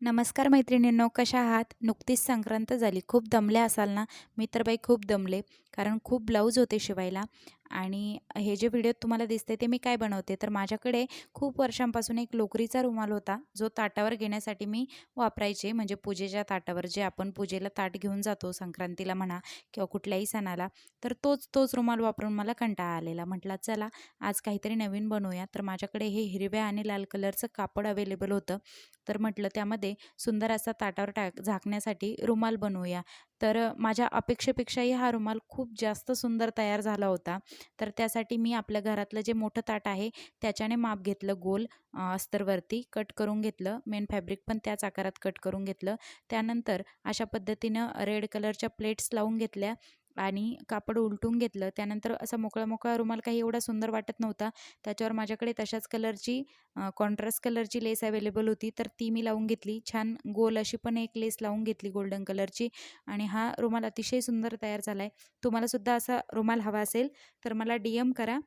नमस्कार मैत्रिणींनो, कशा आहात? नुकतीच संक्रांत झाली. खूप दमले असाल ना? मी तर बाई खूप दमले, कारण खूप ब्लाऊज होते शिवायला. आणि हे जे व्हिडिओत तुम्हाला दिसते ते मी काय बनवते, तर माझ्याकडे खूप वर्षांपासून एक लोकरीचा रुमाल होता, जो ताटावर घेण्यासाठी मी वापरायचे. म्हणजे पूजेच्या ताटावर, जे आपण पूजेला ताट घेऊन जातो संक्रांतीला म्हणा किंवा कुठल्याही सणाला, तर तोच रुमाल वापरून मला कंटाळा आलेला. म्हटलं चला आज काहीतरी नवीन बनवूया. तर माझ्याकडे हे हिरव्या आणि लाल कलरचं कापड अवेलेबल होतं. तर म्हटलं त्यामध्ये सुंदर असा ताटावर झाकण्यासाठी रुमाल बनवूया. तर माझ्या अपेक्षेपेक्षाही हा रुमाल खूप जास्त सुंदर तयार झाला होता. तर त्यासाठी मी आपल्या घरातलं जे मोठं ताट आहे त्याच्याने माप घेतलं, गोल अस्तरवरती कट करून घेतलं. मेन फॅब्रिक पण त्याच आकारात कट करून घेतलं. त्यानंतर अशा पद्धतीनं रेड कलरच्या प्लेट्स लावून घेतल्या आणि कापड उलटून घेतलं. त्यानंतर असा मोकळा रुमाल काही एवढा सुंदर वाटत नव्हता. त्याच्यावर माझ्याकडे तशाच कलरची कॉन्ट्रास्ट कलरची लेस अवेलेबल होती, तर ती मी लावून घेतली. छान गोल अशी पण एक लेस लावून घेतली गोल्डन कलरची, आणि हा रुमाल अतिशय सुंदर तयार झाला आहे. तुम्हाला सुद्धा असा रुमाल हवा असेल तर मला DM करा.